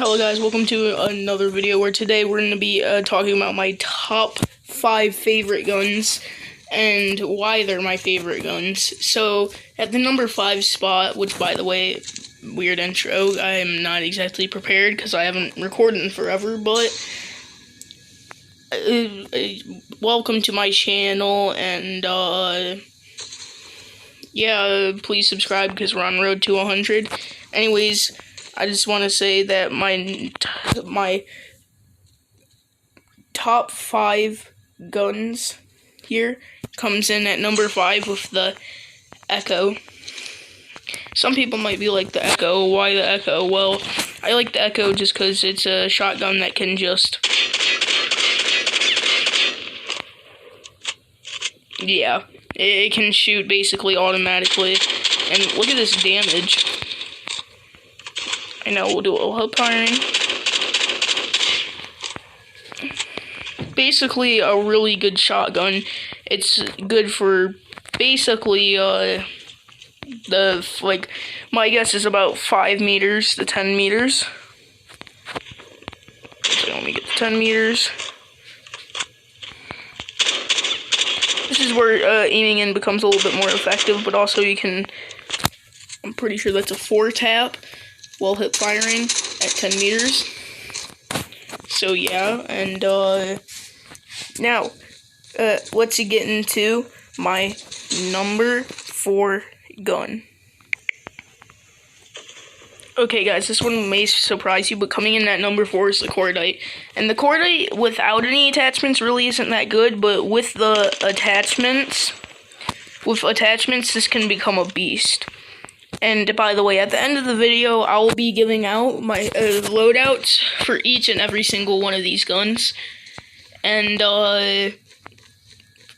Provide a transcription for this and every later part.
Hello guys, welcome to another video where today we're going to be talking about my top 5 favorite guns and why they're my favorite guns. So, at the number 5 spot, which by the way, weird intro, I am not exactly prepared because I haven't recorded in forever, but welcome to my channel, and yeah, please subscribe because we're on the road to 100. Anyways, I just want to say that my top 5 guns here comes in at number 5 with the Echo. Some people might be like, the Echo, why the Echo? Well, I like the Echo just because it's a shotgun that can just, yeah, it can shoot basically automatically, and look at this damage. I know, we'll do a little hip firing. Basically, a really good shotgun. It's good for basically, my guess is about 5 meters to 10 meters. So let me get to 10 meters. This is where aiming in becomes a little bit more effective, but also you can, I'm pretty sure that's a 4-tap. While hip firing at 10 meters. So yeah, and now let's get into my number 4 gun. Okay guys, this one may surprise you, but coming in at number 4 is the Cordite. And the Cordite without any attachments really isn't that good, but with the attachments, this can become a beast. And by the way, at the end of the video, I will be giving out my loadouts for each and every single one of these guns. And,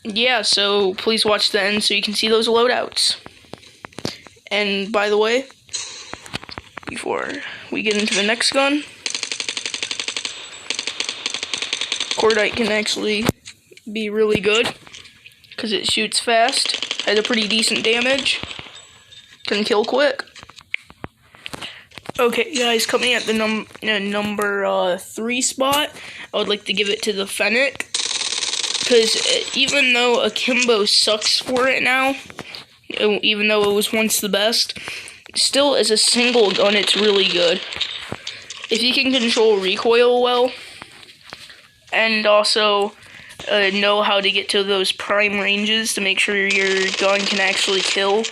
yeah, so please watch the end so you can see those loadouts. And by the way, before we get into the next gun, Cordite can actually be really good because it shoots fast, has a pretty decent damage. Can kill quick. Okay, guys, coming at the number 3 spot, I would like to give it to the Fennec, because even though Akimbo sucks for it now, even though it was once the best, still as a single gun, it's really good. If you can control recoil well, and also know how to get to those prime ranges to make sure your gun can actually kill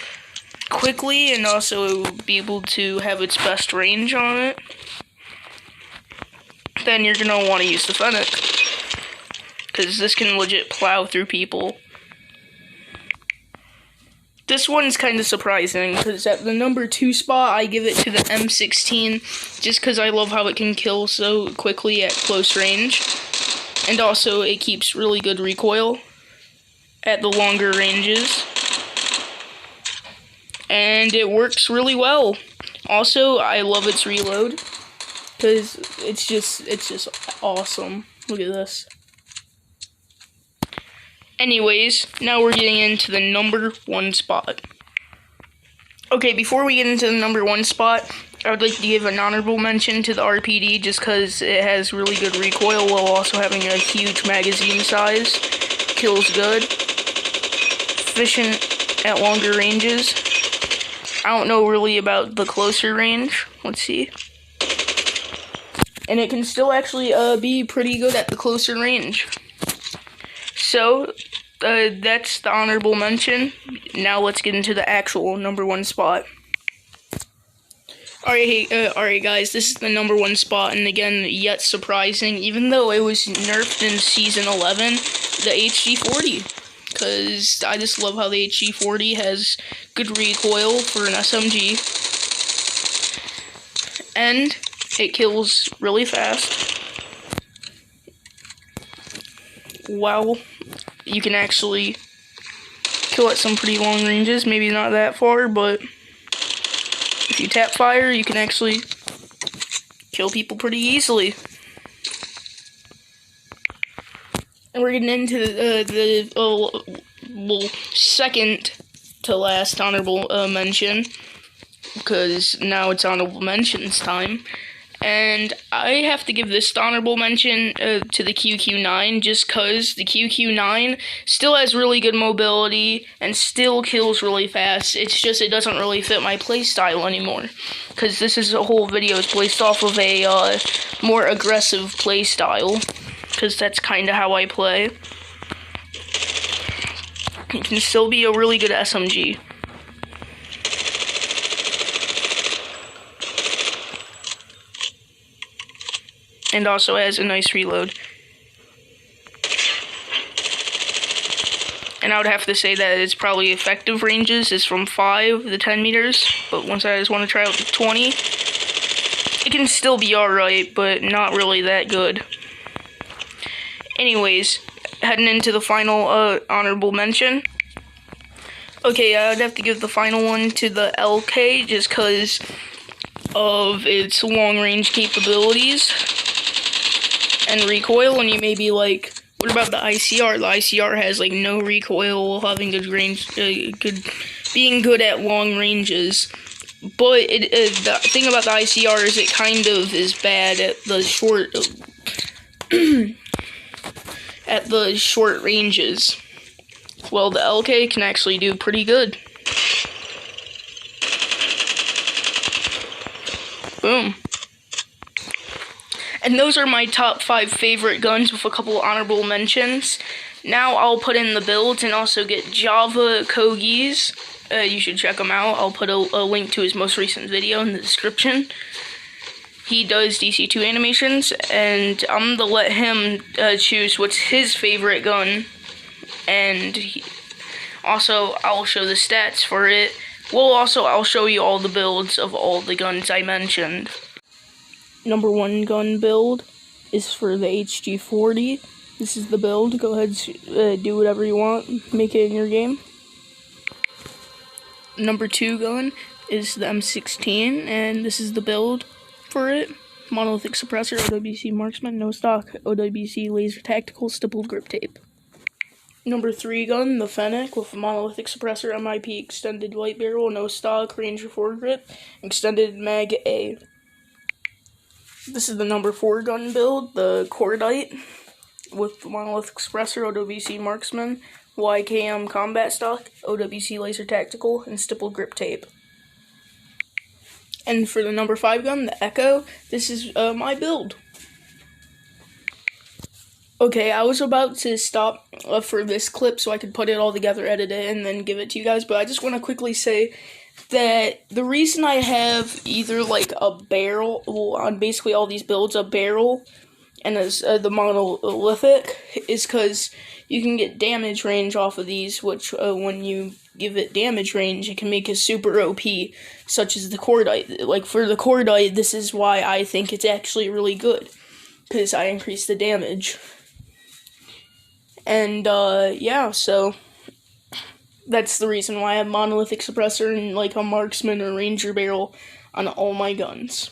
quickly, and also be able to have its best range on it, then you're gonna want to use the Fennec, because this can legit plow through people. This one's kind of surprising, because at the number 2 spot, I give it to the M16, just because I love how it can kill so quickly at close range, and also it keeps really good recoil at the longer ranges. And it works really well. Also, I love its reload, because it's just awesome. Look at this. Anyways, now we're getting into the number 1 spot. Okay, before we get into the number 1 spot, I would like to give an honorable mention to the RPD, just because it has really good recoil while also having a huge magazine size. Kills good. Efficient at longer ranges. I don't know really about the closer range. Let's see. And it can still actually be pretty good at the closer range. So, that's the honorable mention. Now let's get into the actual number 1 spot. Alright guys, this is the number 1 spot, and again, yet surprising, even though it was nerfed in Season 11, the HG40. Because I just love how the HG40 has good recoil for an SMG. And it kills really fast. Wow. You can actually kill at some pretty long ranges. Maybe not that far, but if you tap fire, you can actually kill people pretty easily. And we're getting into the second to last honorable mention, because now it's honorable mentions time. And I have to give this honorable mention to the QQ9 just because the QQ9 still has really good mobility and still kills really fast. It's just it doesn't really fit my playstyle anymore because this is a whole video is based off of a more aggressive playstyle because that's kind of how I play. It can still be a really good SMG. And also has a nice reload. And I would have to say that its probably effective ranges is from 5 to 10 meters. But once I just want to try out the 20, it can still be alright, but not really that good. Anyways, heading into the final honorable mention. Okay, I'd have to give the final one to the LK just because of its long-range capabilities and recoil. And you may be like, what about the ICR? The ICR has like no recoil, having good range, being good at long ranges. But the thing about the ICR is it kind of is bad at the short, at the short ranges. Well, the LK can actually do pretty good. Boom. And those are my top 5 favorite guns with a couple honorable mentions. Now I'll put in the builds and also get Java Kogi's. You should check him out. I'll put a link to his most recent video in the description. He does DC2 animations, and I'm gonna let him choose what's his favorite gun. And also, I'll show the stats for it. Well, also, I'll show you all the builds of all the guns I mentioned. Number 1 gun build is for the HG40. This is the build. Go ahead, do whatever you want. Make it in your game. Number 2 gun is the M16, and this is the build for it. Monolithic suppressor, OWC marksman, no stock, OWC laser tactical, stippled grip tape. Number 3 gun, the Fennec, with a monolithic suppressor, MIP extended light barrel, no stock, Ranger foregrip, extended mag A. This is the number 4 gun build, the Cordite, with the monolithic suppressor, OWC marksman, YKM combat stock, OWC laser tactical, and stippled grip tape. And for the number 5 gun, the Echo, this is my build. Okay, I was about to stop for this clip so I could put it all together, edit it, and then give it to you guys, but I just want to quickly say that the reason I have either like a barrel, well, on basically all these builds, a barrel, and as the monolithic, is because you can get damage range off of these, which when you give it damage range, it can make it super OP, such as the Cordite. Like for the Cordite, this is why I think it's actually really good, because I increase the damage. And, yeah, so that's the reason why I have monolithic suppressor and, like, a marksman or ranger barrel on all my guns.